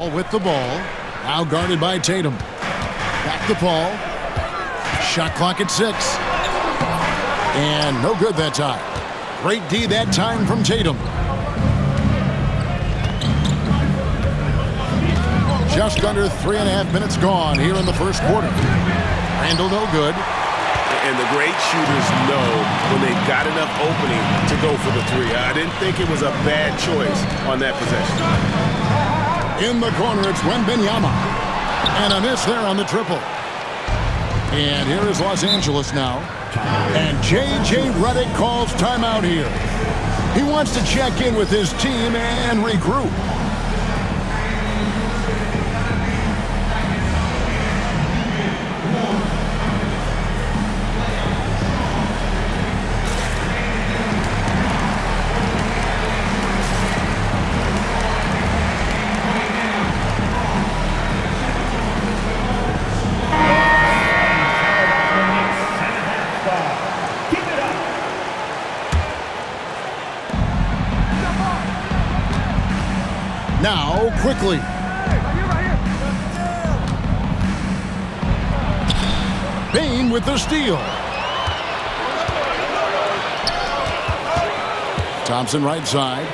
With the ball. Now guarded by Tatum. Back to Paul. Shot clock at 6. And no good that time. Great D that time from Tatum. Just under 3.5 minutes gone here in the first quarter. Randall no good. And the great shooters know when they've got enough opening to go for the three. I didn't think it was a bad choice on that possession. In the corner, it's Wembanyama. And a miss there on the triple. And here is Los Angeles now. And J.J. Redick calls timeout here. He wants to check in with his team and regroup. Now, quickly. Bain with the steal. Thompson right side.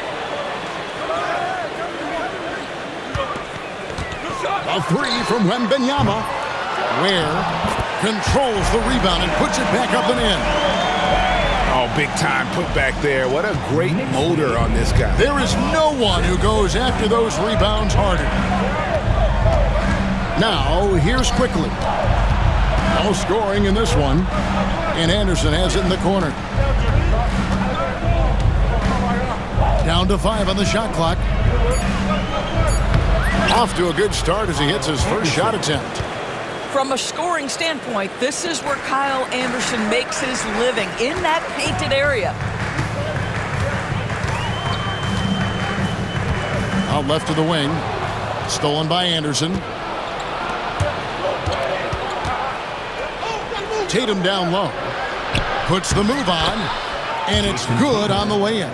A three from Wembanyama. Ware controls the rebound and puts it back up and in. Oh, big time put back there. What a great motor on this guy. There is no one who goes after those rebounds harder. Now, here's quickly. No scoring in this one. And Anderson has it in the corner. Down to 5 on the shot clock. Off to a good start as he hits his first shot attempt. From a scoring standpoint, this is where Kyle Anderson makes his living, in that painted area. Out left of the wing. Stolen by Anderson. Tatum down low. Puts the move on. And it's good on the way in.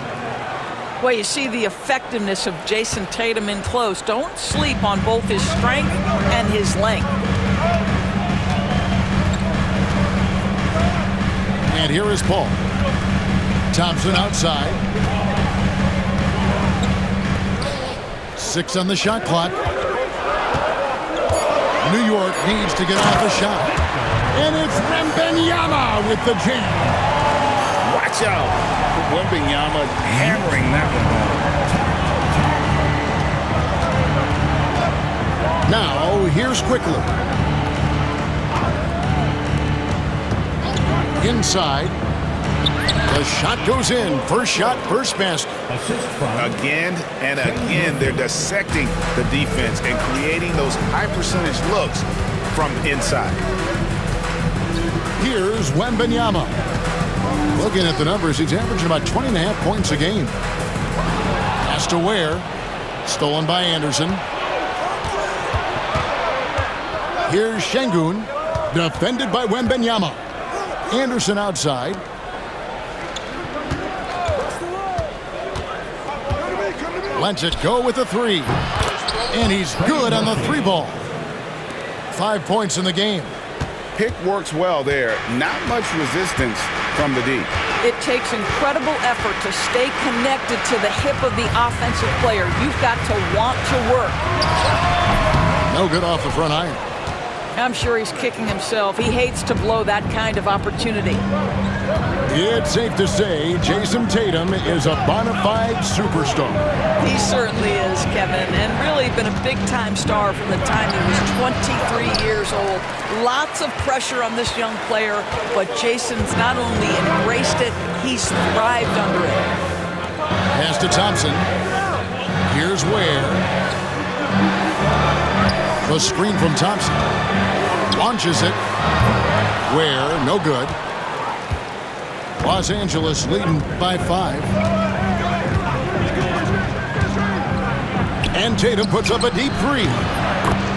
Well, you see the effectiveness of Jason Tatum in close. Don't sleep on both his strength and his length. And here is Paul. Thompson outside. 6 on the shot clock. New York needs to get off a shot. And it's Wembanyama with the jam. Watch out. Wembanyama hammering that one. Now, here's quickly. Inside. The shot goes in. First shot, first basket. Again and again, they're dissecting the defense and creating those high percentage looks from inside. Here's Wembanyama. Looking at the numbers, he's averaging about 20.5 points a game. Pass to Ware. Stolen by Anderson. Here's Şengün. Defended by Wembanyama. Anderson outside. Lets it go with a 3. And he's good on the 3 ball. 5 points in the game. Pick works well there. Not much resistance from the D. It takes incredible effort to stay connected to the hip of the offensive player. You've got to want to work. No good off the front iron. I'm sure he's kicking himself. He hates to blow that kind of opportunity. It's safe to say Jason Tatum is a bona fide superstar. He certainly is, Kevin, and really been a big-time star from the time he was 23 years old. Lots of pressure on this young player, but Jason's not only embraced it, he's thrived under it. Pass to Thompson. Here's Ware. The screen from Thompson. Launches it. Ware, no good. Los Angeles leading by 5. And Tatum puts up a deep 3.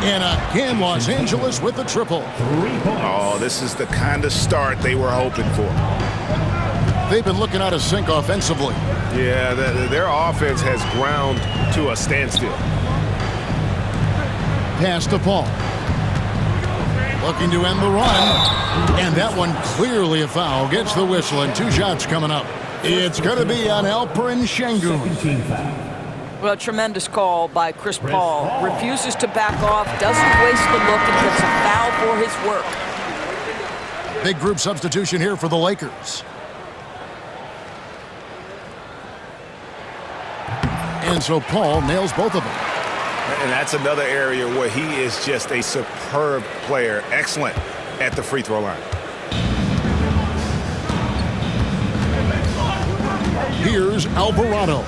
And again, Los Angeles with the triple. Oh, this is the kind of start they were hoping for. They've been looking out of sync offensively. Yeah, their offense has ground to a standstill. Pass to Paul. Looking to end the run. And that one clearly a foul. Gets the whistle and 2 shots coming up. It's going to be on Alperen Şengün. Well, a tremendous call by Chris Paul. Refuses to back off, doesn't waste the look, and gets a foul for his work. Big group substitution here for the Lakers. And so Paul nails both of them. And that's another area where he is just a superb player. Excellent at the free throw line. Here's Alvarado.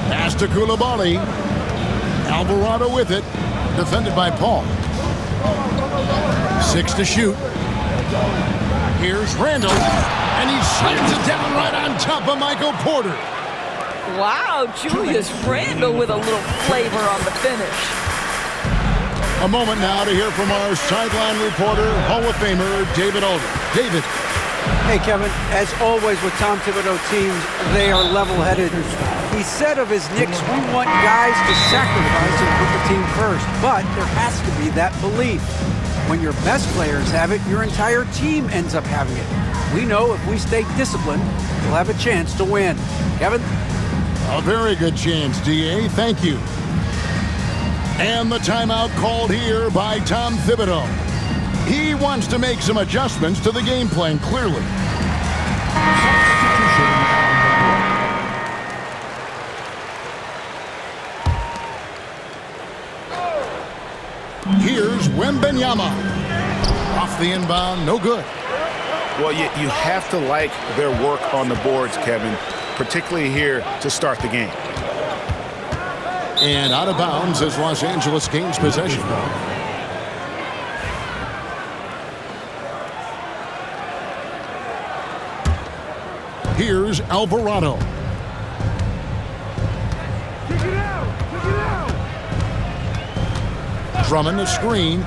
Pass to Coulibaly. Alvarado with it. Defended by Paul. 6 to shoot. Here's Randall. And he slams it down right on top of Michael Porter. Wow, Julius Randle with a little flavor on the finish. A moment now to hear from our sideline reporter, Hall of Famer David Alden. David. Hey, Kevin, as always with Tom Thibodeau teams, they are level-headed. He said of his Knicks, we want guys to sacrifice and put the team first, but there has to be that belief. When your best players have it, your entire team ends up having it. We know if we stay disciplined, we'll have a chance to win. Kevin? A very good chance, D.A. Thank you. And the timeout called here by Tom Thibodeau. He wants to make some adjustments to the game plan, clearly. Here's Wembanyama. Off the inbound, no good. Well, you have to like their work on the boards, Kevin, particularly here to start the game. And out of bounds as Los Angeles gains possession. Here's Alvarado. Drummond the screen.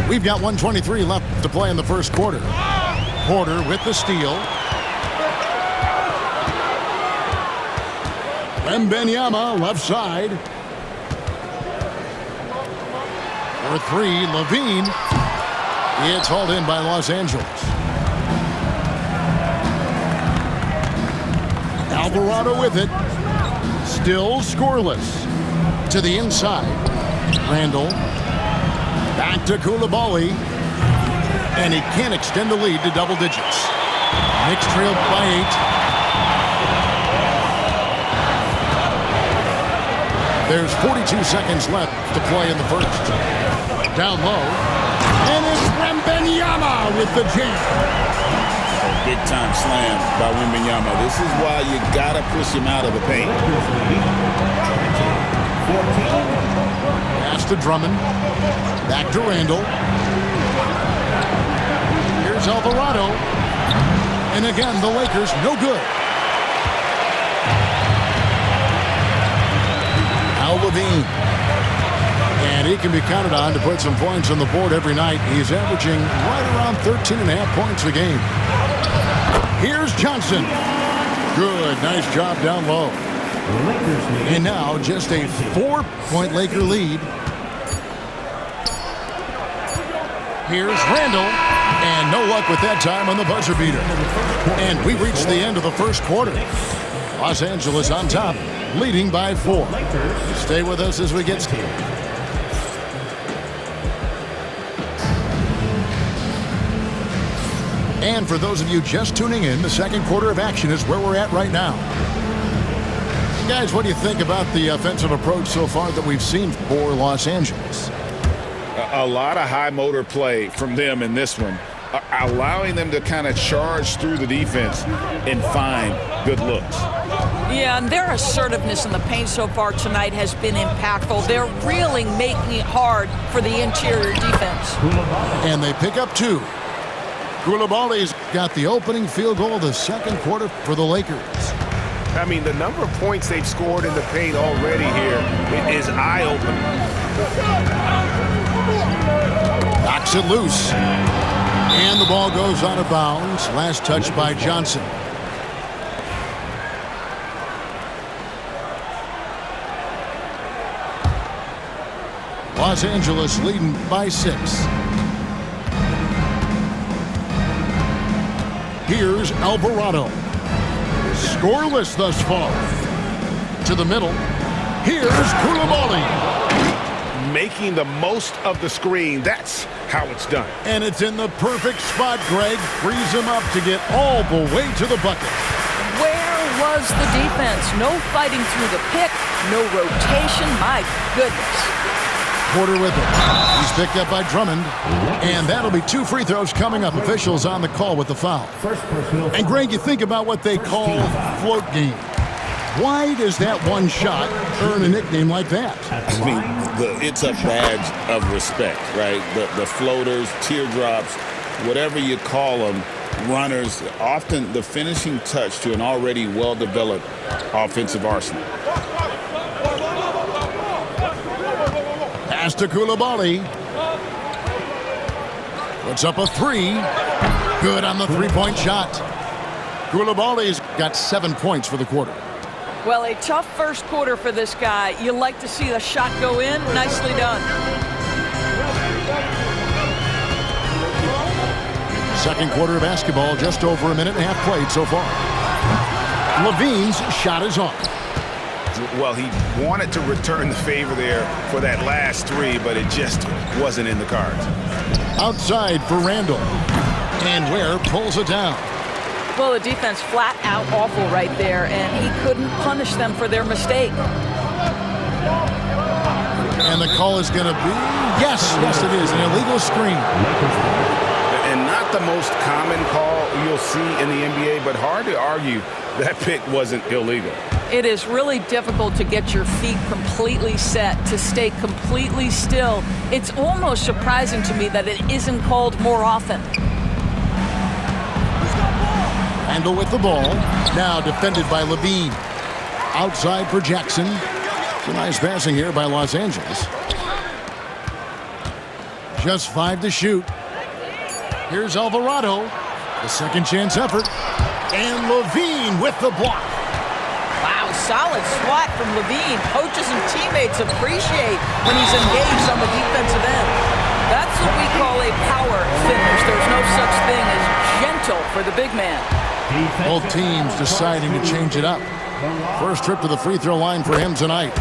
We've got 1:23 left to play in the first quarter. Porter with the steal. Wembanyama left side. For 3, Levine. It's hauled in by Los Angeles. Alvarado with it. Still scoreless. To the inside. Randall. Back to Coulibaly. And he can't extend the lead to double digits. Knicks trailed by 8. There's 42 seconds left to play in the first. Down low. And it's Wembanyama with the jam. Big time slam by Wembanyama. This is why you gotta push him out of the paint. Pass to Drummond. Back to Randall. Here's Alvarado. And again, the Lakers no good. Levine. And he can be counted on to put some points on the board every night. He's averaging right around 13.5 points a game. Here's Johnson. Good. Nice job down low. And now just a 4-point Laker lead. Here's Randall. And no luck with that time on the buzzer beater. And we reached the end of the first quarter. Los Angeles on top, leading by 4. Stay with us as we get started. And for those of you just tuning in, the second quarter of action is where we're at right now. Guys, what do you think about the offensive approach so far that we've seen for Los Angeles? A lot of high motor play from them in this one, allowing them to kind of charge through the defense and find good looks. Yeah, and their assertiveness in the paint so far tonight has been impactful. They're really making it hard for the interior defense. And they pick up 2. Coulibaly's got the opening field goal of the second quarter for the Lakers. I mean, the number of points they've scored in the paint already here is eye-opening. Knocks it loose. And the ball goes out of bounds. Last touch by Johnson. Los Angeles leading by 6. Here's Alvarado. Scoreless thus far. To the middle. Here's Koulibaly. Making the most of the screen. That's how it's done. And it's in the perfect spot, Greg. Frees him up to get all the way to the bucket. Where was the defense? No fighting through the pick, no rotation. My goodness. Porter with it. He's picked up by Drummond. And that'll be 2 free throws coming up. Officials on the call with the foul. And Greg, you think about what they call float game. Why does that one shot earn a nickname like that? I mean, it's a badge of respect, right? The floaters, teardrops, whatever you call them, runners, often the finishing touch to an already well-developed offensive arsenal. Pass to Koulibaly. Puts up a 3. Good on the 3-point shot. Koulibaly's got 7 points for the quarter. Well, a tough first quarter for this guy. You like to see the shot go in. Nicely done. Second quarter of basketball, just over a minute and a half played so far. Levine's shot is off. Well, he wanted to return the favor there for that last 3, but it just wasn't in the cards. Outside for Randall. And Ware pulls it down. Well, the defense flat out awful right there, and he couldn't punish them for their mistake. And the call is going to be, yes, it is, an illegal screen. And not the most common call you'll see in the NBA, but hard to argue that pick wasn't illegal. It is really difficult to get your feet completely set, to stay completely still. It's almost surprising to me that it isn't called more often. Randall with the ball. Now defended by Levine. Outside for Jackson. It's a nice passing here by Los Angeles. Just 5 to shoot. Here's Alvarado. The second chance effort. And Levine with the block. Wow, solid swat from Levine. Coaches and teammates appreciate when he's engaged on the defensive end. That's what we call a power finish. There's no such thing as gentle for the big man. Both teams deciding to change it up. First trip to the free throw line for him tonight.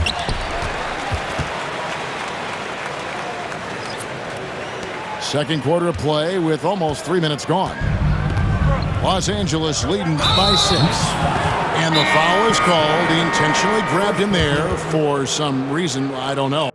Second quarter of play with almost 3 minutes gone. Los Angeles leading by 6. And the foul is called. He intentionally grabbed him there for some reason, I don't know.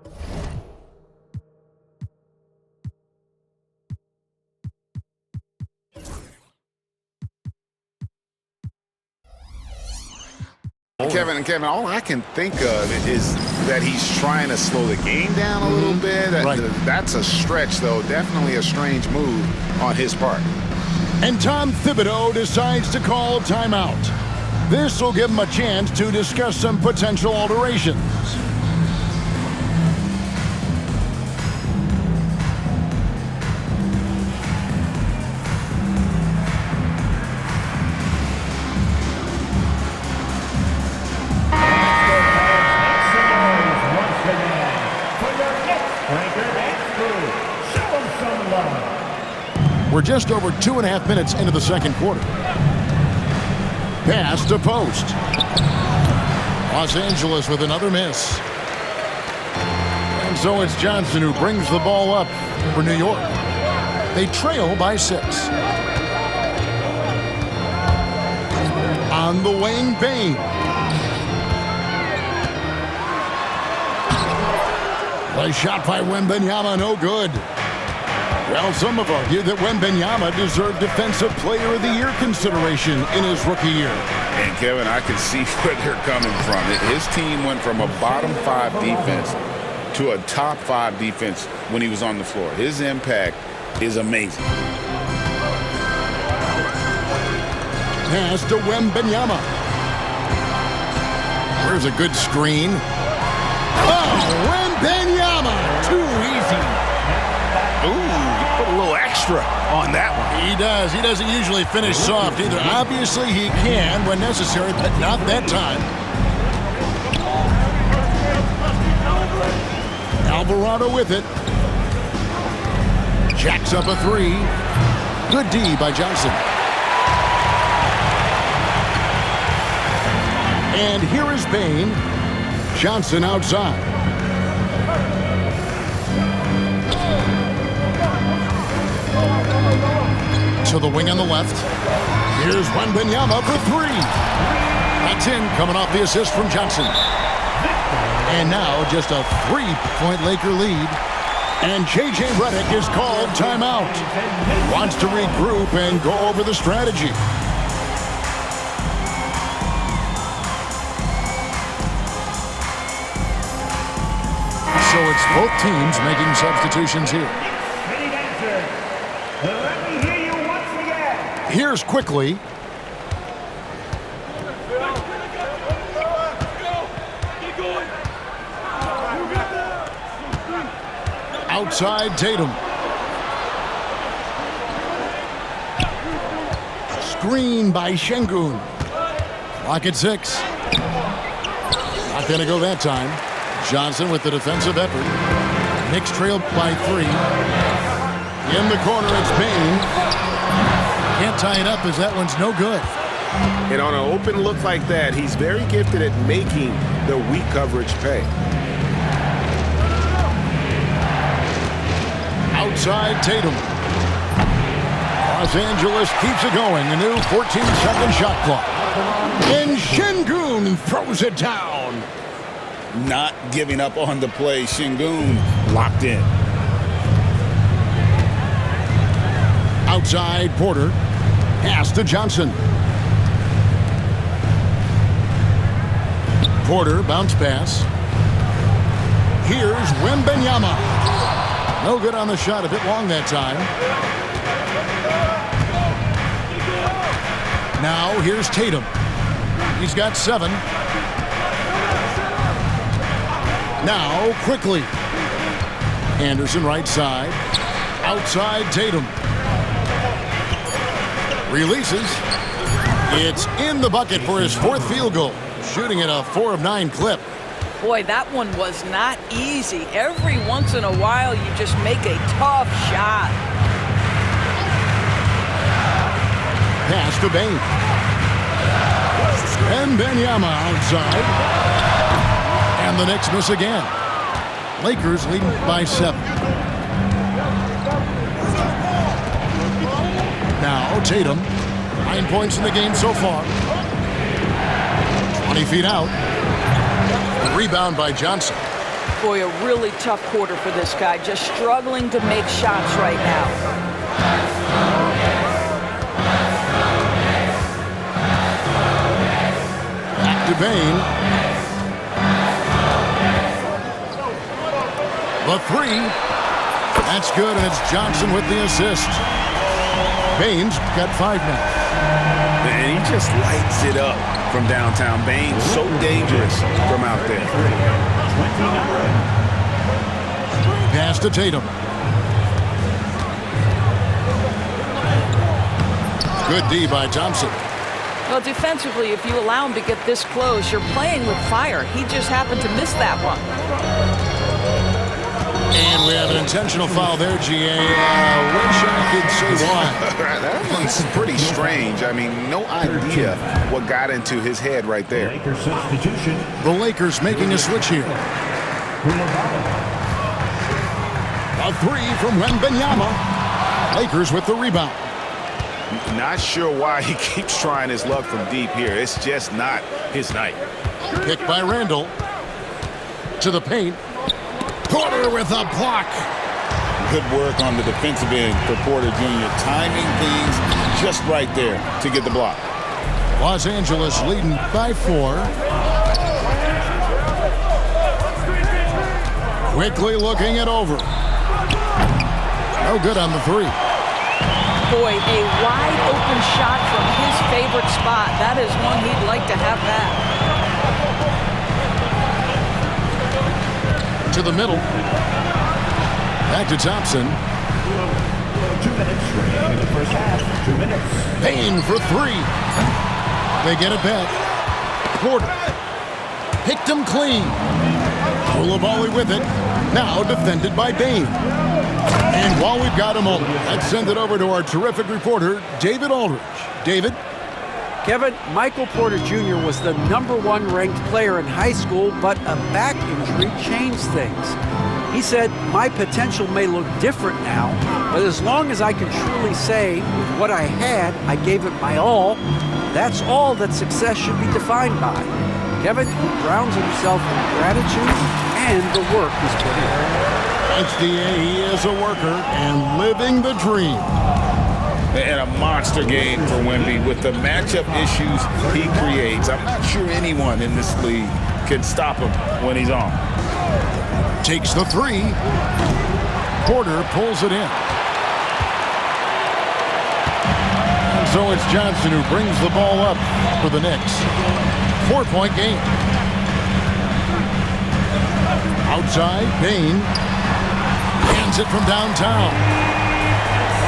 Kevin, all I can think of is that he's trying to slow the game down a little bit. Right. That's a stretch, though. Definitely a strange move on his part. And Tom Thibodeau decides to call timeout. This will give him a chance to discuss some potential alterations. We're just over 2.5 minutes into the second quarter. Pass to post. Los Angeles with another miss. And so it's Johnson who brings the ball up for New York. They trail by 6. On the wing, Bain. Play shot by Wembanyama, no good. Well, some have argued that Wembanyama deserved Defensive Player of the Year consideration in his rookie year. And, Kevin, I can see where they're coming from. His team went from a bottom 5 defense to a top 5 defense when he was on the floor. His impact is amazing. Pass to Wembanyama. There's a good screen. Oh, Wembanyama! Too easy. Ooh, put a little extra on that one. He does. He doesn't usually finish soft either. Obviously, he can when necessary, but not that time. Alvarado with it. Jacks up a three. Good D by Johnson. And here is Bain. Johnson outside. To the wing on the left. Here's Wembanyama for three. That's in, coming off the assist from Johnson. And now just a 3-point Laker lead. And J.J. Redick is called timeout. Wants to regroup and go over the strategy. So it's both teams making substitutions here. Here's quickly. Outside Tatum. Screen by Şengün. Clock at 6. Not going to go that time. Johnson with the defensive effort. Knicks trail by 3. In the corner, it's Bain. Can't tie it up as that one's no good. And on an open look like that, he's very gifted at making the weak coverage pay. Outside Tatum. Los Angeles keeps it going. The new 14-second shot clock. And Şengün throws it down. Not giving up on the play. Şengün locked in. Outside Porter. Pass to Johnson. Porter bounce pass. Here's Wembanyama. No good on the shot, a bit long that time. Now here's Tatum. He's got 7. Now quickly. Anderson right side. Outside Tatum. Releases. It's in the bucket for his 4th field goal. Shooting at a 4 of 9 clip. Boy, that one was not easy. Every once in a while, you just make a tough shot. Pass to Bain. And Wembanyama outside. And the Knicks miss again. Lakers leading by 7. Now Tatum. 9 points in the game so far. 20 feet out. Rebound by Johnson. Boy, a really tough quarter for this guy. Just struggling to make shots right now. Back to Bain. The 3. That's good, and it's Johnson with the assist. Bain's got 5 now. And he just lights it up from downtown. Bain, so dangerous from out there. Pass to Tatum. Good D by Thompson. Well, defensively, if you allow him to get this close, you're playing with fire. He just happened to miss that one. And we have an intentional foul there, GA. Wish I could say why. That one's pretty strange. I mean, no idea what got into his head right there. The Lakers making a switch here. A 3 from Wembanyama. Lakers with the rebound. Not sure why he keeps trying his luck from deep here. It's just not his night. Picked by Randall. To the paint. Porter with a block. Good work on the defensive end for Porter Jr. Timing things just right there to get the block. Los Angeles leading by 4. Quickly looking it over. No good on the 3. Boy, a wide open shot from his favorite spot. That is one he'd like to have that. To the middle. Back to Thompson. 2 minutes remaining in the first half. 2 minutes. Bain for 3. They get it back. Porter. Picked him clean. Koulibaly with it. Now defended by Bain. And while we've got a moment, let's send it over to our terrific reporter, David Aldridge. David? Kevin, Michael Porter Jr. was the #1 ranked player in high school, but a back injury changed things. He said, "My potential may look different now, but as long as I can truly say with what I had, I gave it my all, that's all that success should be defined by." Kevin, he grounds himself in gratitude and the work he's put in. Thanks, D.A. He is a worker and living the dream. And a monster game for Wemby with the matchup issues he creates. I'm not sure anyone in this league can stop him when he's on. Takes the three. Porter pulls it in. And so it's Johnson who brings the ball up for the Knicks. 4-point game. Outside, Bain hands it from downtown.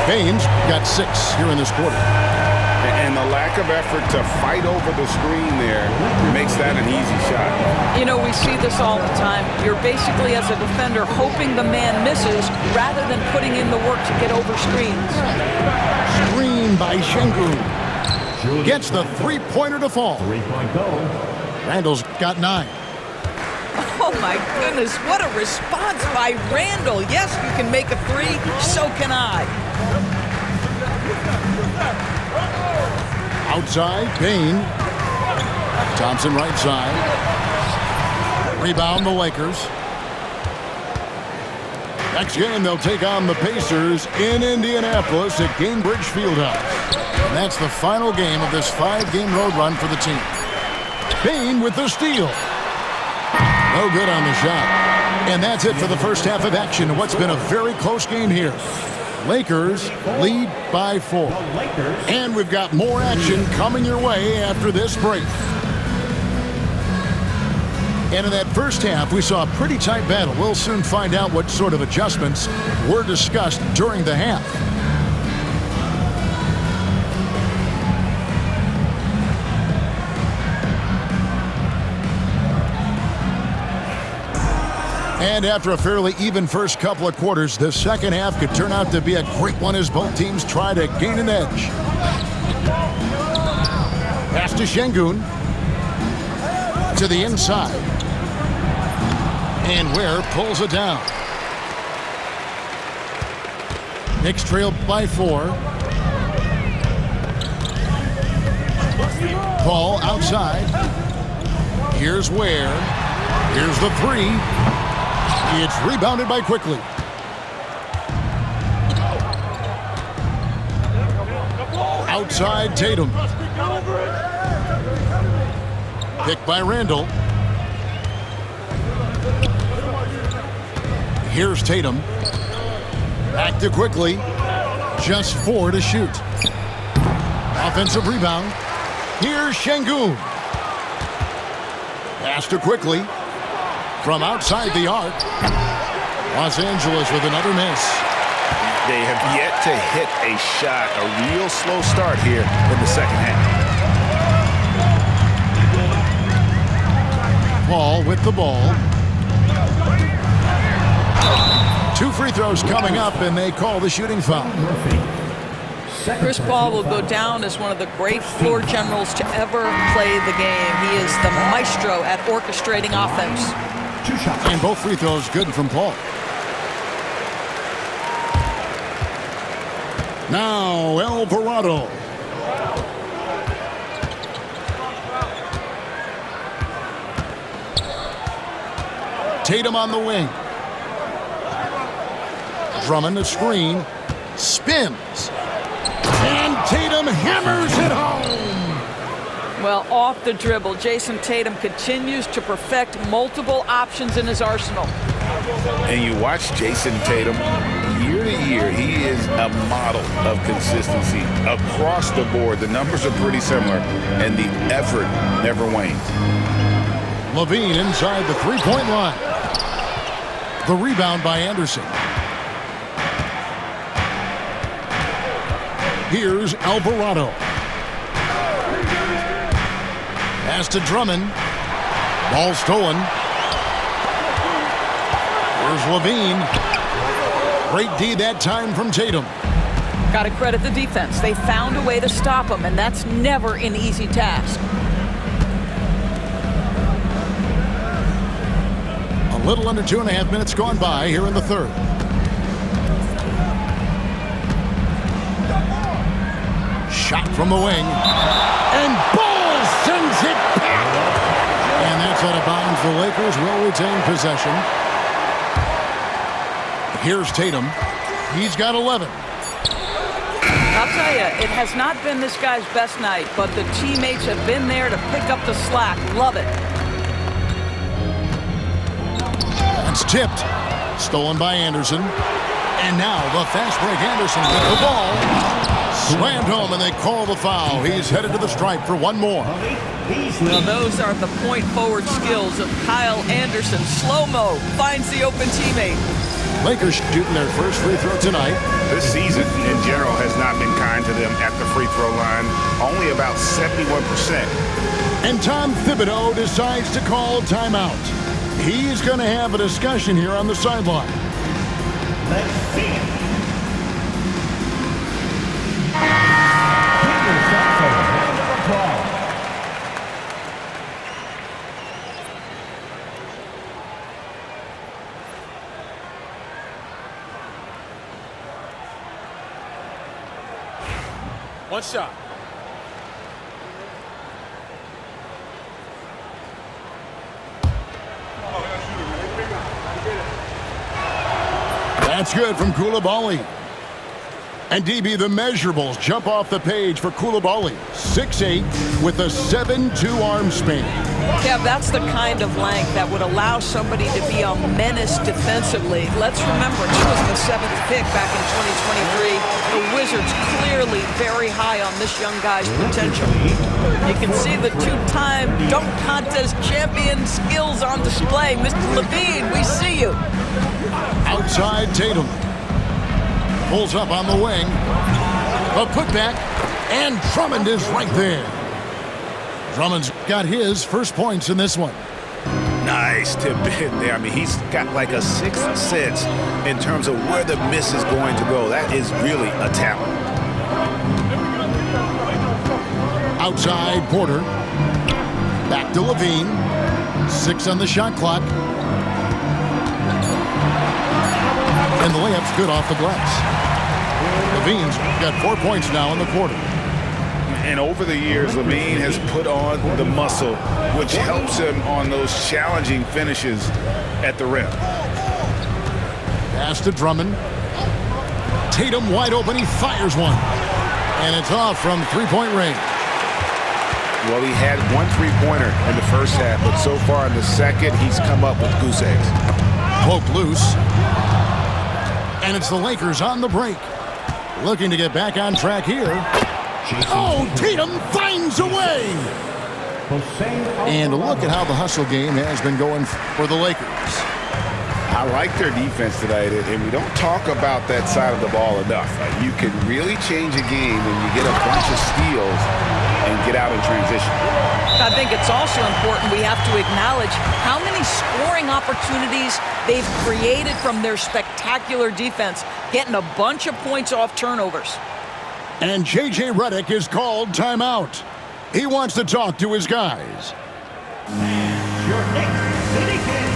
Bain's got 6 here in this quarter. And the lack of effort to fight over the screen there makes that an easy shot. You know, we see this all the time. You're basically, as a defender, hoping the man misses rather than putting in the work to get over screens. Screen by Şengün. Gets the three-pointer to fall. 3-point goal. Randall's got 9. Oh, my goodness. What a response by Randall. Yes, you can make a 3. So can I. Outside, Bain. Thompson right side. Rebound the Lakers. Next game, they'll take on the Pacers in Indianapolis at Gainbridge Fieldhouse. And that's the final game of this 5-game road run for the team. Bain with the steal. No good on the shot. And that's it for the first half of action in what's been a very close game here. Lakers lead by 4. And we've got more action coming your way after this break. And in that first half, we saw a pretty tight battle. We'll soon find out what sort of adjustments were discussed during the half. And after a fairly even first couple of quarters, the second half could turn out to be a great one as both teams try to gain an edge. Pass to Şengün. To the inside. And Ware pulls it down. Knicks trail by 4. Paul outside. Here's Ware. Here's the 3. It's rebounded by Quickly. Outside Tatum. Picked by Randall. Here's Tatum. Back to Quickly. Just 4 to shoot. Offensive rebound. Here's Şengün. Pass to Quickly. From outside the arc. Los Angeles with another miss. They have yet to hit a shot, a real slow start here in the second half. Paul with the ball. 2 free throws coming up, and they call the shooting foul. Chris Paul will go down as one of the great floor generals to ever play the game. He is the maestro at orchestrating offense. 2 shots. And both free throws good from Paul. Now Alvarado. Tatum on the wing. Drummond the screen. Spins. And Tatum hammers it home. Well, off the dribble, Jason Tatum continues to perfect multiple options in his arsenal. And you watch Jason Tatum year to year, he is a model of consistency across the board. The numbers are pretty similar, and the effort never wanes. Levine inside the three-point line. The rebound by Anderson. Here's Alvarado. Pass to Drummond. Ball stolen. Here's Levine. Great D that time from Tatum. Got to credit the defense. They found a way to stop him, and that's never an easy task. A little under 2.5 minutes gone by here in the third. Shot from the wing. And Ball sends it back. And that's out of bounds. The Lakers will retain possession. Here's Tatum. He's got 11. I'll tell you, it has not been this guy's best night, but the teammates have been there to pick up the slack. Love it. It's tipped. Stolen by Anderson. And now the fast break Anderson with the ball. Slammed home, and they call the foul. He's headed to the stripe for one more. Well, those are the point forward skills of Kyle Anderson. Slow-mo finds the open teammate. Lakers shooting their first free throw tonight. This season, in general, has not been kind to them at the free throw line. Only about 71%. And Tom Thibodeau decides to call timeout. He's going to have a discussion here on the sideline. Let's see. One shot. That's good from Coulibaly. And DB, the measurables jump off the page for Coulibaly. 6'8" with a 7'2" arm span. Yeah, that's the kind of length that would allow somebody to be a menace defensively. Let's remember, he was the 7th pick back in 2023. The Wizards clearly very high on this young guy's potential. You can see the two-time dunk contest champion skills on display. Mr. Levine, we see you. Outside Tatum. Pulls up on the wing. A putback. And Drummond is right there. Drummond's got his first points in this one. Nice tip in there. I mean, he's got like a sixth sense in terms of where the miss is going to go. That is really a talent. Outside Porter. Back to Levine. 6 on the shot clock. And the layup's good off the glass. Levine's got 4 points now in the quarter. And over the years, Levine has put on the muscle, which helps him on those challenging finishes at the rim. Pass to Drummond. Tatum wide open. He fires one. And it's off from three-point range. Well, he had one three-pointer in the first half, but so far in the second, he's come up with goose eggs. Poked loose. And it's the Lakers on the break. Looking to get back on track here. Oh, Tatum finds a way. And look at how the hustle game has been going for the Lakers. I like their defense tonight, and we don't talk about that side of the ball enough. You can really change a game when you get a bunch of steals and get out in transition. I think it's also important we have to acknowledge how many scoring opportunities they've created from their spectacular defense, getting a bunch of points off turnovers. And J.J. Redick is called timeout. He wants to talk to his guys. Your Knicks City Kings.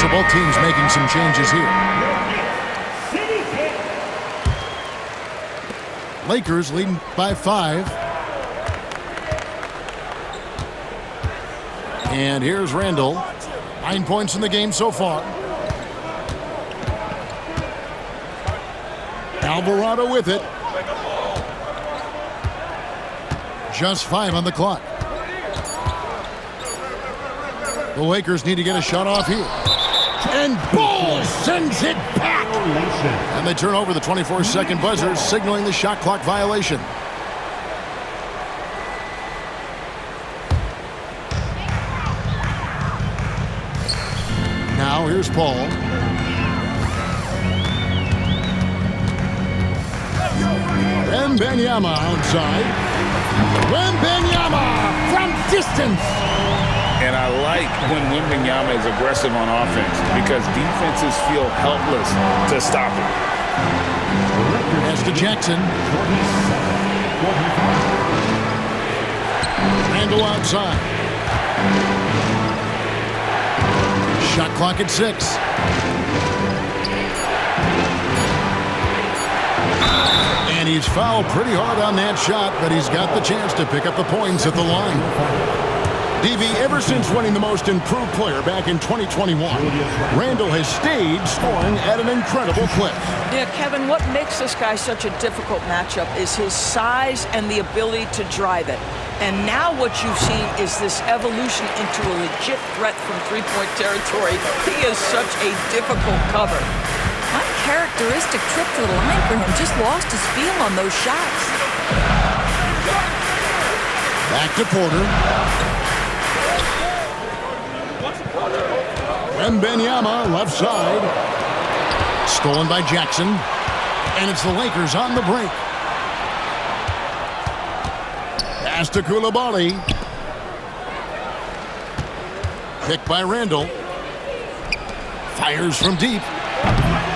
So both teams making some changes here. City Kings. Lakers leading by 5. And here's Randall. 9 points in the game so far. Alvarado with it. Just 5 on the clock. The Lakers need to get a shot off here. And Ball sends it back. And they turn over the 24-second buzzer, signaling the shot clock violation. Now here's Paul. And Wembanyama outside. Wembanyama from distance. And I like when Wembanyama is aggressive on offense because defenses feel helpless to stop him. Pass to Jackson. Randall outside. Shot clock at 6. And he's fouled pretty hard on that shot, but he's got the chance to pick up the points at the line. DB, ever since winning the most improved player back in 2021, Randall has stayed scoring at an incredible clip. Yeah, Kevin, what makes this guy such a difficult matchup is his size and the ability to drive it. And now what you've seen is this evolution into a legit threat from three-point territory. He is such a difficult cover. Uncharacteristic trip to the line for him. Just lost his feel on those shots. Back to Porter. Wembanyama left side. Stolen by Jackson. And it's the Lakers on the break. Pass to Coulibaly. Picked by Randall. Fires from deep.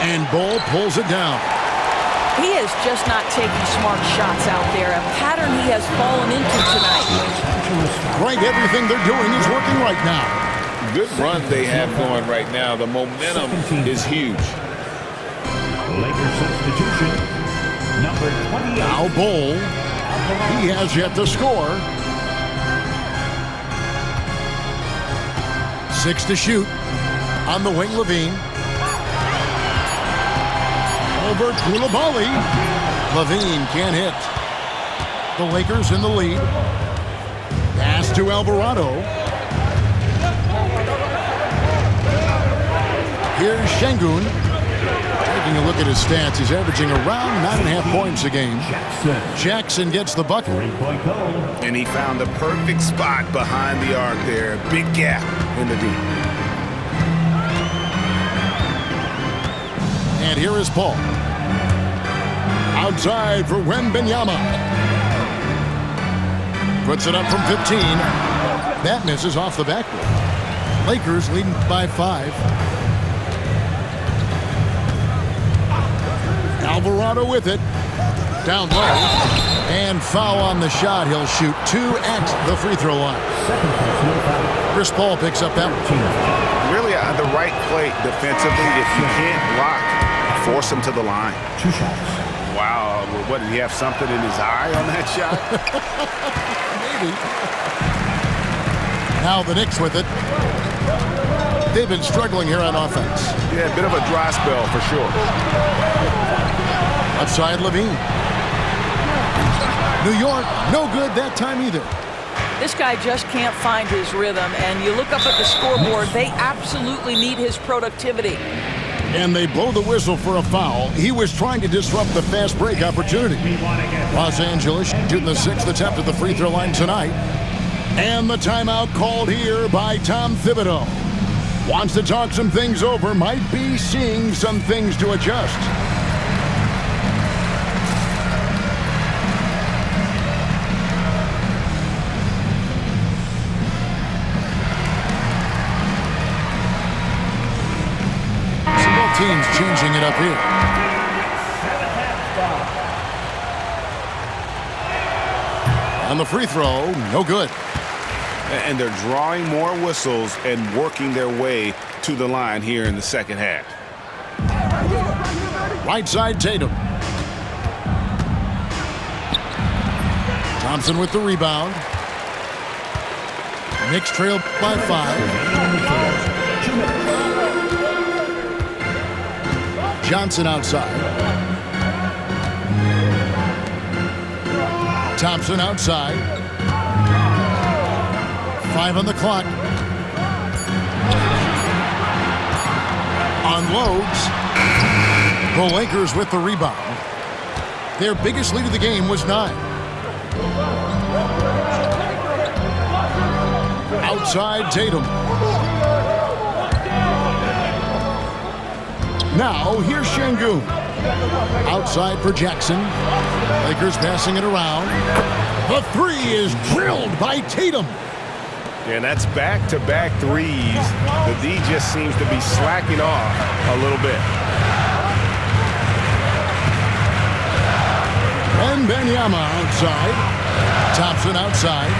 And Bull pulls it down. He is just not taking smart shots out there. A pattern he has fallen into tonight. Greg, everything they're doing is working right now. Good run they have going right now. The momentum is huge. Lakers substitution, number 28. Now Bull. He has yet to score. 6 to shoot. On the wing, Levine. Over Coulibaly. Levine can't hit. The Lakers in the lead. Pass to Alvarado. Here's Şengün. Taking a look at his stats, he's averaging around 9.5 points a game. Jackson gets the bucket. And he found the perfect spot behind the arc there. Big gap in the deep. And here is Paul. Outside for Wembanyama. Puts it up from 15. That misses off the backboard. Lakers leading by 5. Alvarado with it. Down low. And foul on the shot. He'll shoot 2 at the free throw line. Chris Paul picks up that one. Really the right play defensively. If you can't block, force him to the line. 2 shots. Wow. What, did he have something in his eye on that shot? Maybe. Now the Knicks with it. They've been struggling here on offense. Yeah, a bit of a dry spell for sure. Outside Levine. New York, no good that time either. This guy just can't find his rhythm, and you look up at the scoreboard, they absolutely need his productivity. And they blow the whistle for a foul. He was trying to disrupt the fast break opportunity. Los Angeles shooting the 6th attempt at the free throw line tonight. And the timeout called here by Tom Thibodeau. Wants to talk some things over, might be seeing some things to adjust. Teams changing it up here. On the free throw, no good. And they're drawing more whistles and working their way to the line here in the second half. Right side, Tatum. Thompson with the rebound. Knicks trail by 5. Johnson outside. Thompson outside. 5 on the clock. Unloads. The Lakers with the rebound. Their biggest lead of the game was 9. Outside Tatum. Now, here's Şengün. Outside for Jackson. Lakers passing it around. The three is drilled by Tatum. And that's back-to-back threes. The D just seems to be slacking off a little bit. And Wembanyama outside. Thompson outside.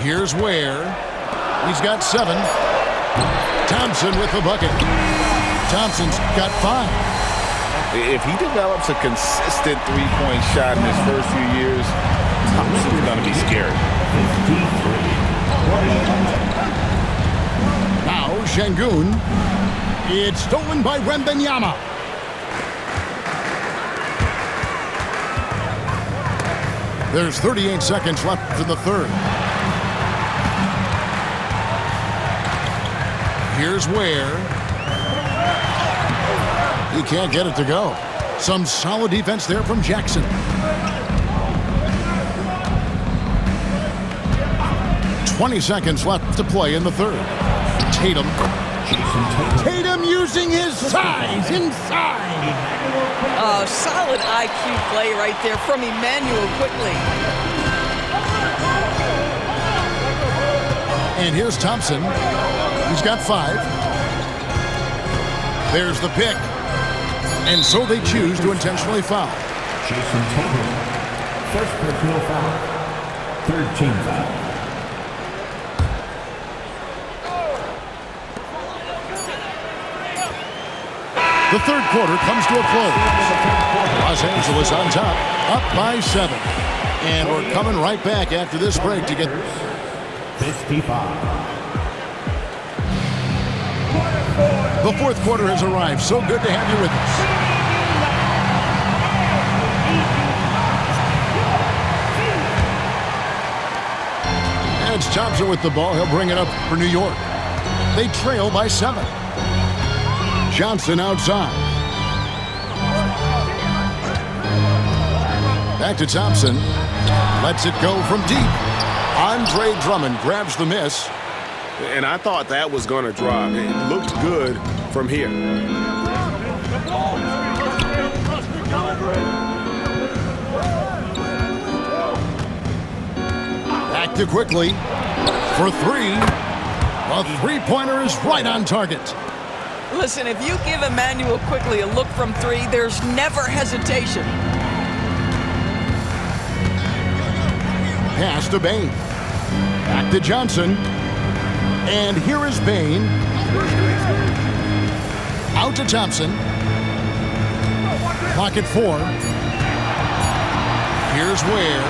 Here's Ware. He's got 7. Thompson with the bucket. Thompson's got 5. If he develops a consistent three-point shot in his first few years, Thompson's going to be scary. Now Şengün. It's stolen by Wembanyama. There's 38 seconds left in the third. Here's Ware. He can't get it to go. Some solid defense there from Jackson. "20 seconds left to play in the third. Tatum. Tatum using his size inside. Oh, solid IQ play right there from Emmanuel quickly. And here's Thompson. He's got 5. There's the pick. And so they choose to intentionally foul. Jason Tatum. First personal foul. Third team foul. The third quarter comes to a close. Los Angeles on top, up by 7. And we're coming right back after this break to get 55. the fourth quarter has arrived. So good to have you with us. And it's Thompson with the ball. He'll bring it up for New York. They trail by 7. Johnson outside. Back to Thompson. Lets it go from deep. Andre Drummond grabs the miss. And I thought that was going to drop. It looked good from here. Back to quickly for 3. A three-pointer is right on target. Listen, if you give Emmanuel quickly a look from 3, there's never hesitation. Pass to Bane. Back to Johnson. And here is Bane. Out to Thompson. Clock at 4. Here's Ware.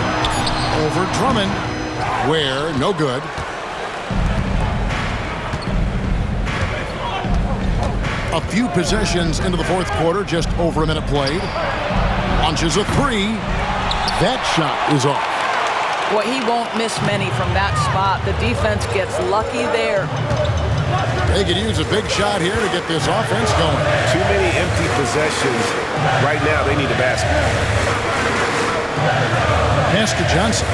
Over Drummond. Ware, no good. A few possessions into the fourth quarter, just over a minute played. Launches a 3. That shot is off. Well, he won't miss many from that spot. The defense gets lucky there. They could use a big shot here to get this offense going. Too many empty possessions. Right now, they need a basket. Pass to Johnson.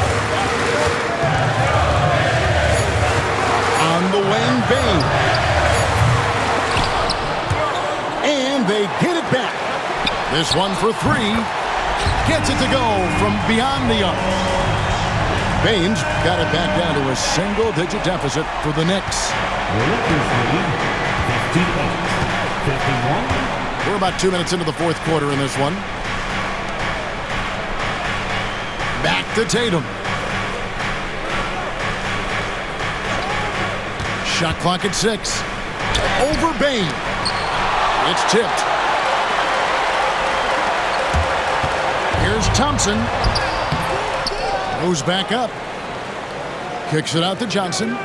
On the wing, Bane. And they get it back. This one for 3. Gets it to go from beyond the arc. Baines got it back down to a single-digit deficit for the Knicks. Lakers lead 58-51. We're about 2 minutes into the fourth quarter in this one. Back to Tatum. Shot clock at 6. Over Bane. It's tipped. Here's Thompson. Goes back up. Kicks it out to Johnson.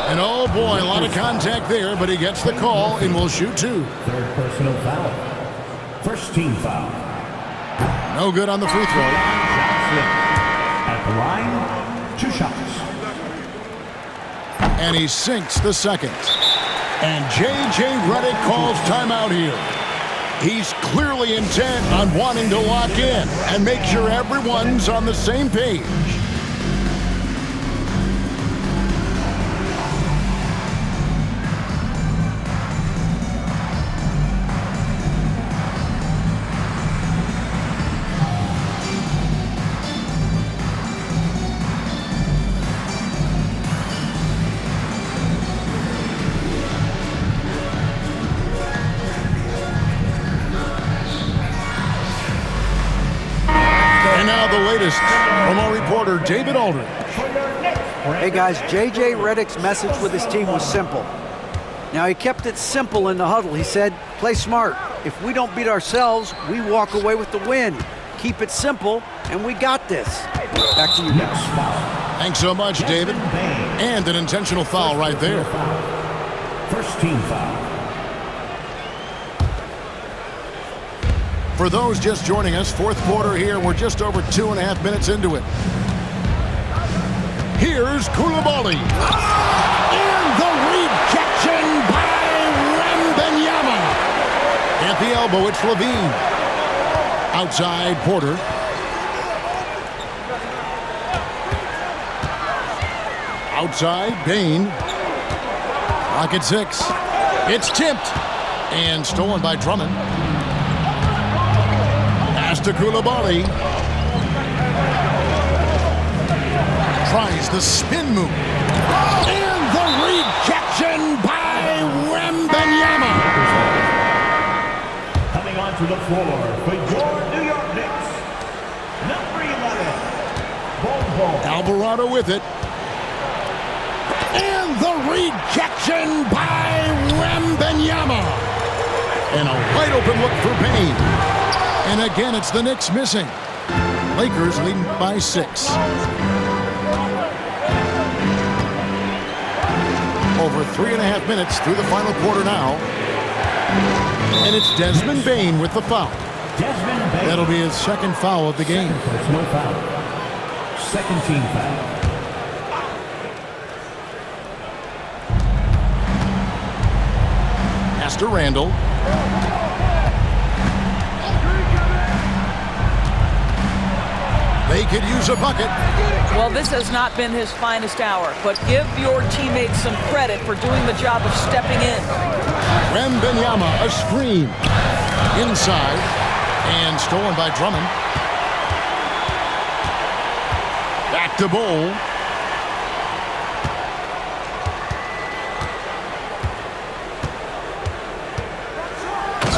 And oh boy, a lot of contact there, but he gets the call and will shoot 2. Third personal foul. First team foul. No good on the free throw. At the line, 2 shots. And he sinks the second. And J.J. Redick calls timeout here. He's clearly intent on wanting to lock in and make sure everyone's on the same page. latest from our reporter, David Aldridge. Hey guys, J.J. Redick's message with his team was simple. Now he kept it simple in the huddle. He said, play smart. If we don't beat ourselves, we walk away with the win. Keep it simple, and we got this. Back to you guys. Thanks so much, David. And an intentional foul right there. First team foul. For those just joining us, fourth quarter here. We're just over 2.5 minutes into it. Here's Koulibaly. And the rejection by Wembanyama. At the elbow, it's Levine. Outside, Porter. Outside, Bain. Clock at 6. It's tipped. And stolen by Drummond. Pass to Koulibaly. Tries the spin move. And the rejection by Wembanyama. Coming onto the floor for your New York Knicks, number 11, Bol. Alvarado with it. And the rejection by Wembanyama. And a wide open look for Bain. And again, it's the Knicks missing. Lakers leading by 6. Over 3.5 minutes through the final quarter now. And it's Desmond Bain with the foul. Desmond Bain. That'll be his second foul of the game. Personal foul. Second team foul. Pass to Randall. They could use a bucket. Well, this has not been his finest hour, but give your teammates some credit for doing the job of stepping in. Wembanyama, a screen. Inside. And stolen by Drummond. Back to Bol.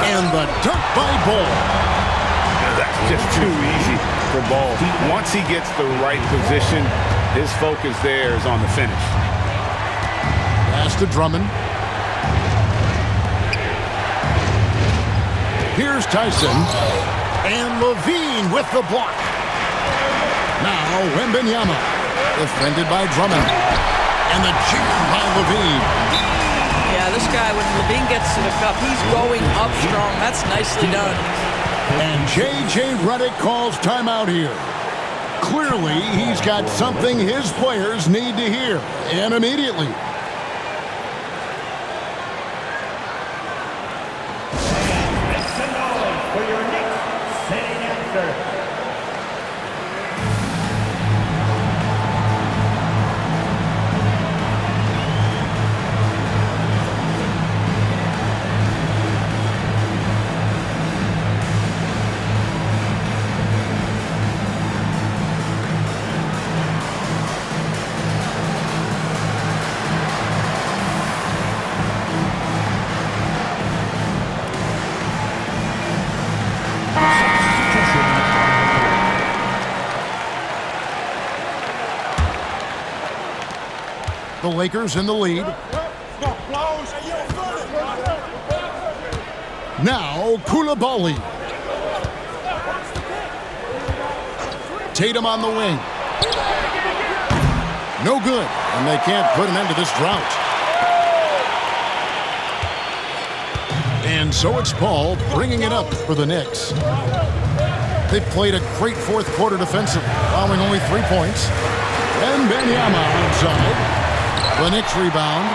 And the dunk by Bol. That's just too easy for Ball. Once he gets the right position, his focus there is on the finish. Pass to Drummond. Here's Tyson. And Levine with the block. Now Wembanyama. Defended by Drummond. And the jam by Levine. Yeah, this guy, when Levine gets to the cup, he's going up strong. That's nicely done. And J.J. Redick calls timeout here. Clearly, he's got something his players need to hear, and immediately. Make some noise for your Knicks sitting answer. The Lakers in the lead. Now Koulibaly. Tatum on the wing. No good, and they can't put an end to this drought. And so it's Paul bringing it up for the Knicks. They've played a great fourth quarter defensively, allowing only 3 points. And Wembanyama outside. The Knicks rebound.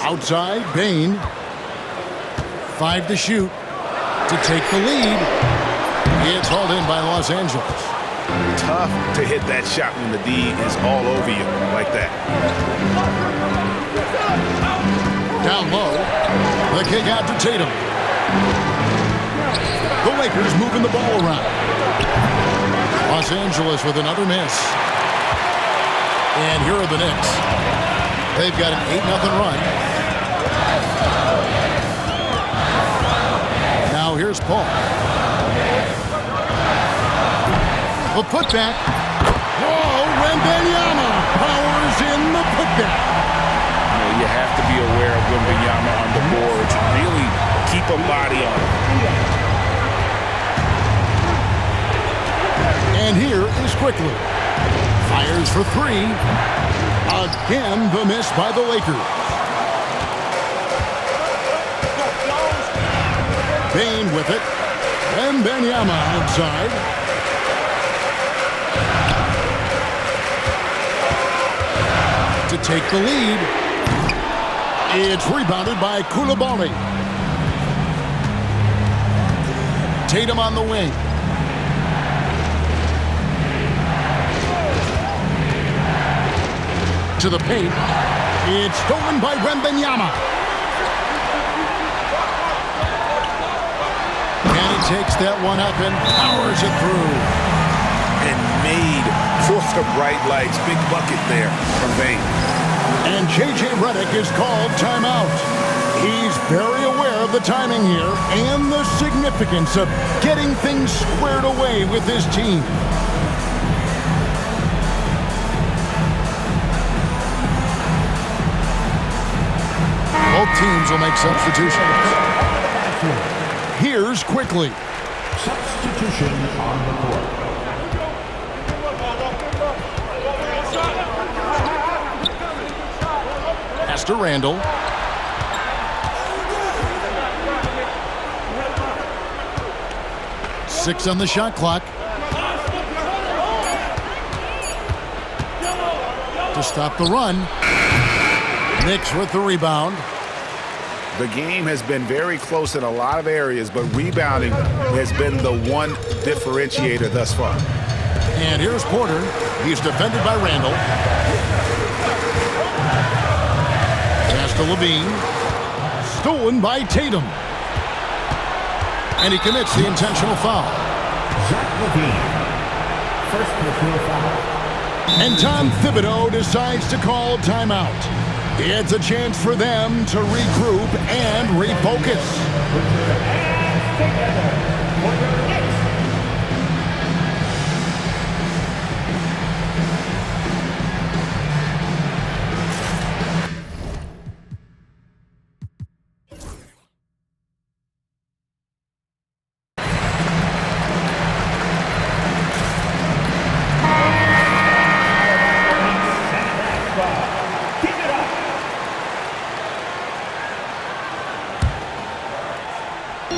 Outside, Bain. 5 to shoot to take the lead. It's hauled in by Los Angeles. Tough to hit that shot when the D is all over you like that. Down low. The kick out to Tatum. The Lakers moving the ball around. Los Angeles with another miss. And here are the Knicks. They've got an 8-0 run. Now here's Paul. A putback. Whoa, Wembanyama powers in the putback. You have to be aware of Wembanyama on the boards. Really keep a body on him. And here is Quickly. Fires for three. Again, the miss by the Lakers. Bain with it. Wembanyama outside. To take the lead. It's rebounded by Coulibaly. Tatum on the wing. To the paint. It's stolen by Wembanyama. And he takes that one up and powers it through. And made for the bright lights. Big bucket there from Bain. And J.J. Redick is called timeout. He's very aware of the timing here and the significance of getting things squared away with his team. Both teams will make substitutions. Here's Quickly. Substitution on the court. Pass to Randall. Six on the shot clock. To stop the run. Knicks with the rebound. The game has been very close in a lot of areas, but rebounding has been the one differentiator thus far. And here's Porter. He's defended by Randall. Pass to Levine. Stolen by Tatum. And he commits the intentional foul. Zach Levine. First personal foul. And Tom Thibodeau decides to call timeout. It's a chance for them to regroup and refocus.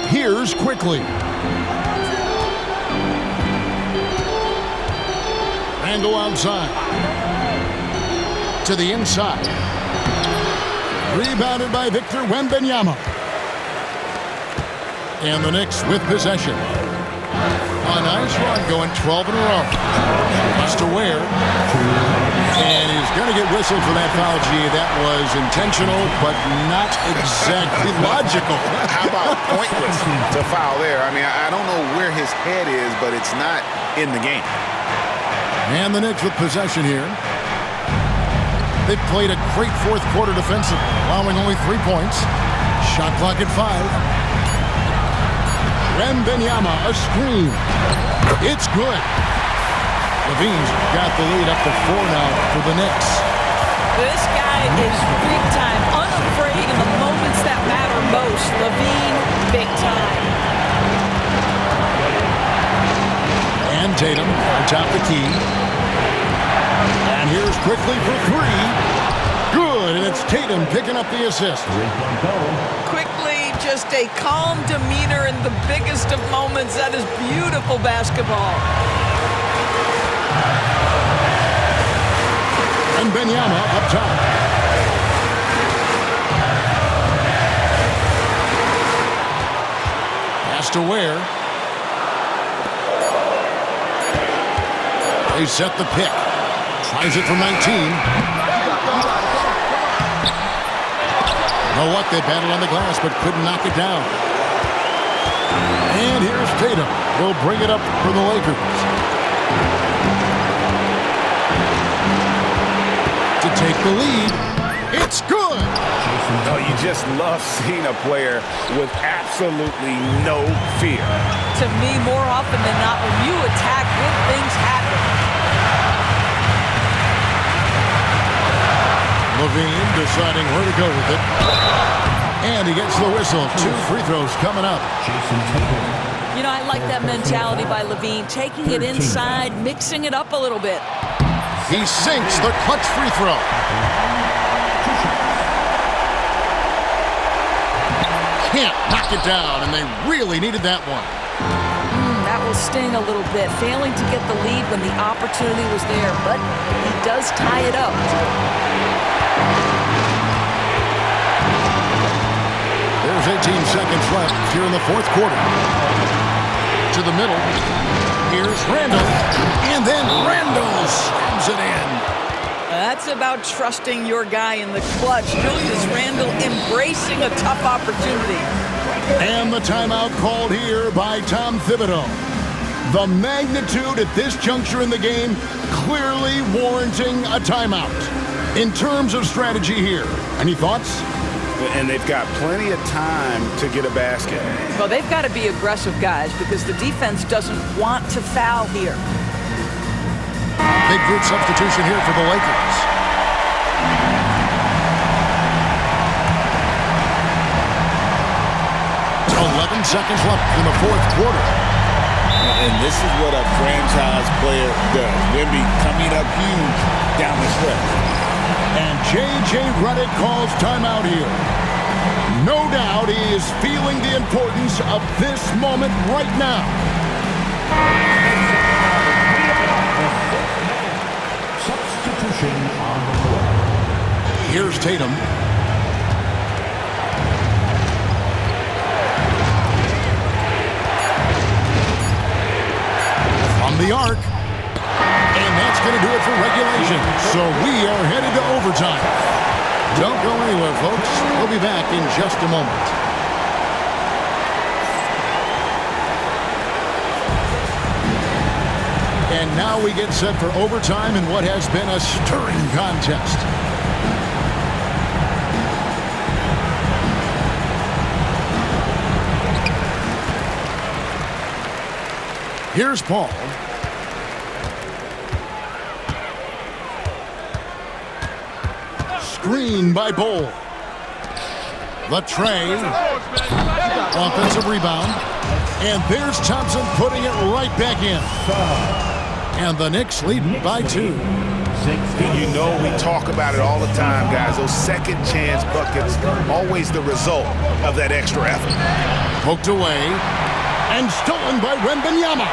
Here's Quickly. Randall outside. To the inside. Rebounded by Victor Wembanyama. And the Knicks with possession. A nice run going 12 in a row. Must aware. And he's going to get whistled for that foul, G. That was intentional, but not exactly logical. How about pointless to foul there? I mean, I don't know where his head is, but it's not in the game. And the Knicks with possession here. They've played a great fourth quarter defensive, allowing only 3 points. Shot clock at 5. Wembanyama, a screen. It's good. Levine's got the lead up to 4 now for the Knicks. This guy is big time, unafraid in the moments that matter most. Levine, big time. And Tatum atop the key. And here's Quickly for 3. Good, and it's Tatum picking up the assist. Quickly, just a calm demeanor in the biggest of moments. That is beautiful basketball. And Wembanyama up top. Pass to Ware. They set the pick. Tries it from 19. You know what? They battled on the glass, but couldn't knock it down. And here's Tatum. He'll bring it up for the Lakers. To take the lead. It's good. Oh, you just love seeing a player with absolutely no fear. To me, more often than not, when you attack, good things happen. Levine deciding where to go with it. And he gets the whistle. 2 free throws coming up. You know, I like that mentality by Levine, taking it inside, mixing it up a little bit. He sinks the clutch free throw. Can't knock it down, and they really needed that one. That will sting a little bit, failing to get the lead when the opportunity was there, but he does tie it up. There's 18 seconds left here in the fourth quarter. To the middle. Here's Randall. And then Randall slams it in. That's about trusting your guy in the clutch. Julius Randle embracing a tough opportunity. And the timeout called here by Tom Thibodeau. The magnitude at this juncture in the game clearly warranting a timeout. In terms of strategy here, any thoughts? And they've got plenty of time to get a basket. Well, they've got to be aggressive, guys, because the defense doesn't want to foul here. Big group substitution here for the Lakers. It's 11 seconds left in the fourth quarter. And this is what a franchise player does. Wemby coming up huge down the stretch. And J.J. Redick calls timeout here. No doubt he is feeling the importance of this moment right now. Substitution on the court. Here's Tatum. From the arc. And that's going to do it for regulation. So we are headed to overtime. Don't go anywhere, folks. We'll be back in just a moment. And now we get set for overtime in what has been a stirring contest. Here's Paul. Screen by Bol. The tray. Offensive rebound. And there's Thompson putting it right back in. And the Knicks lead by 2. You know we talk about it all the time, guys. Those second chance buckets, always the result of that extra effort. Poked away. And stolen by Wembanyama.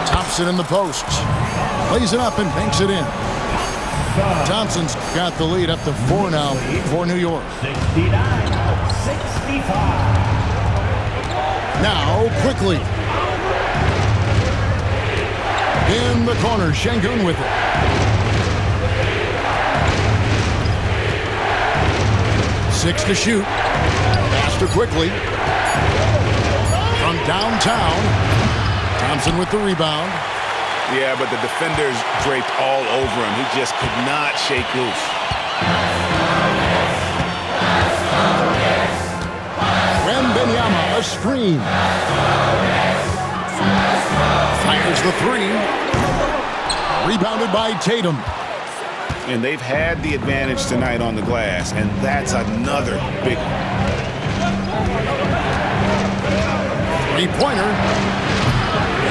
Thompson in the post. Plays it up and banks it in. Thompson's got the lead up to 4 now for New York. 69-65. Now, quickly. In the corner, Şengün with it. Six to shoot. Faster quickly. From downtown. Thompson with the rebound. Yeah, but the defenders draped all over him. He just could not shake loose. Wembanyama, a screen. Fires the 3. Rebounded by Tatum. And they've had the advantage tonight on the glass, and that's another big one. 3-pointer.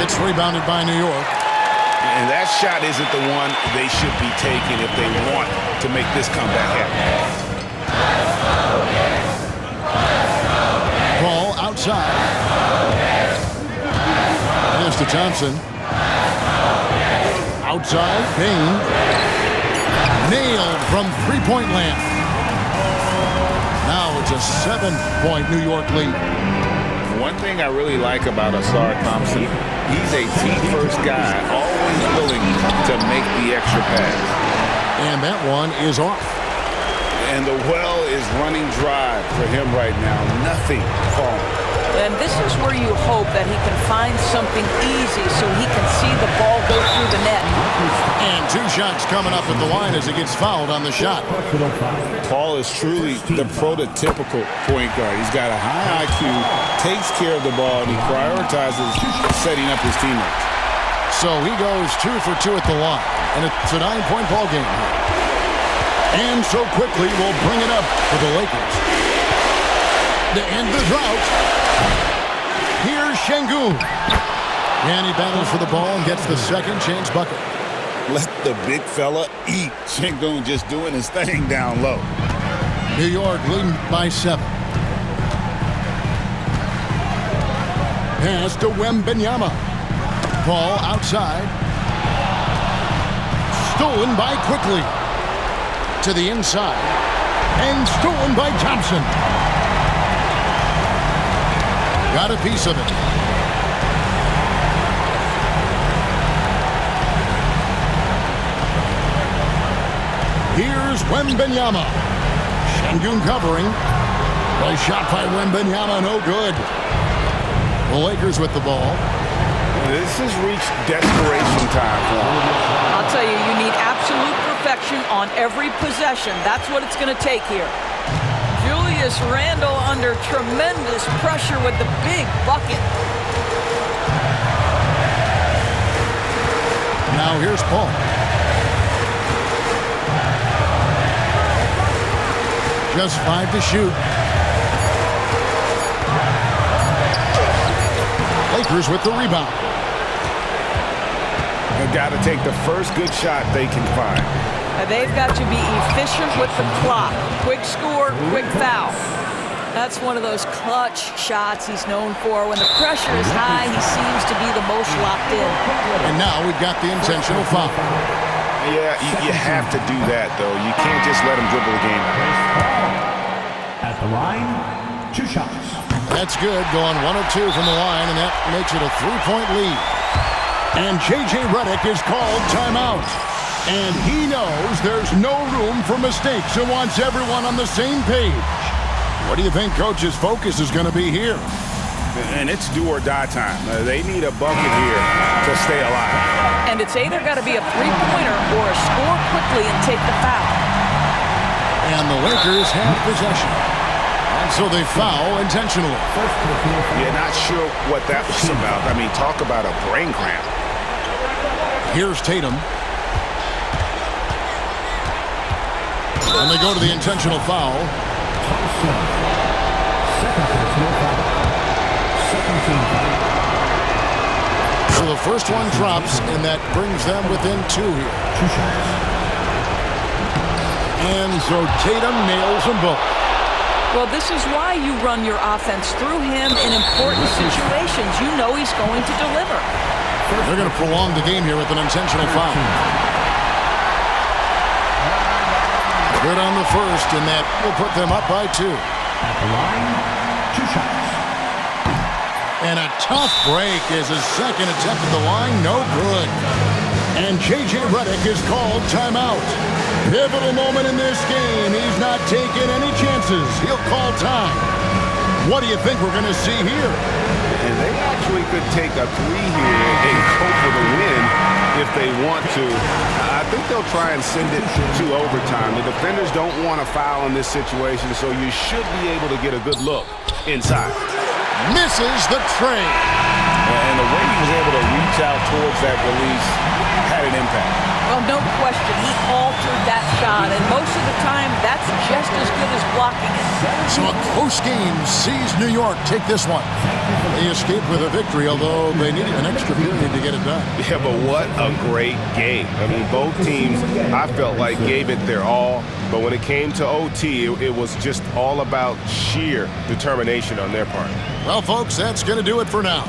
It's rebounded by New York. And that shot isn't the one they should be taking if they want to make this comeback happen. Ball outside. Here's to Thompson. Outside, Payne. Nailed from three-point land. Now it's a 7-point New York lead. One thing I really like about Ausar Thompson, he's a team-first guy, always willing to make the extra pass. And that one is off. And the well is running dry for him right now. Nothing falling. And this is where you hope that he can find something easy so he can see the ball go through the net. And 2 shots coming up at the line as he gets fouled on the shot. Paul is truly the prototypical point guard. He's got a high IQ, takes care of the ball, and he prioritizes setting up his teammates. So he goes 2 for 2 at the line, and it's a 9-point ball game here. And so quickly we'll bring it up for the Lakers. To end the drought, here's Şengün. And he battles for the ball and gets the second chance bucket. Let the big fella eat. Şengün just doing his thing down low. New York leading by 7. Pass to Wembanyama. Ball outside. Stolen by Quickly. To the inside. And stolen by Thompson. Got a piece of it. Here's Wembanyama. Şengün covering. Well, shot by Wembanyama, no good. The Lakers with the ball. This has reached desperation time for him. I'll tell you, you need absolute perfection on every possession. That's what it's going to take here. Julius Randle under tremendous pressure with the big bucket. Now here's Paul. Just 5 to shoot. Lakers with the rebound. They've got to take the first good shot they can find. They've got to be efficient with the clock. Quick score, quick foul. That's one of those clutch shots he's known for. When the pressure is high, he seems to be the most locked in. And now we've got the intentional foul. Yeah, you have to do that, though. You can't just let him dribble the game out. At the line, 2 shots. That's good, going 1 of 2 from the line, and that makes it a 3-point lead. And J.J. Redick is called timeout. And he knows there's no room for mistakes and wants everyone on the same page. What do you think Coach's focus is going to be here? And it's do or die time. They need a bucket here to stay alive. And it's either got to be a three-pointer or a score quickly and take the foul. And the Lakers have possession. And so they foul intentionally. Yeah, not sure what that was about. I mean, talk about a brain cramp. Here's Tatum. And they go to the intentional foul. So the first one drops, and that brings them within 2 here. And so Tatum nails them both. Well, this is why you run your offense through him in important situations. You know he's going to deliver. They're going to prolong the game here with an intentional foul. Good on the first, and that will put them up by 2. At the line, 2 shots. And a tough break is his second attempt at the line, no good. And J.J. Redick is called timeout. Pivotal moment in this game. He's not taking any chances. He'll call time. What do you think we're going to see here? And they actually could take a 3 here and go for the win if they want to. I think they'll try and send it to overtime. The defenders don't want to foul in this situation, so you should be able to get a good look inside. Misses the trade. And the way he was able to reach out towards that release had an impact. Well, no question. He altered that shot, and most of the time, that's just as good as blocking it. So a close game sees New York take this one. They escaped with a victory, although they needed an extra period to get it done. Yeah, but what a great game. I mean, both teams, I felt like, gave it their all. But when it came to OT, it was just all about sheer determination on their part. Well, folks, that's going to do it for now.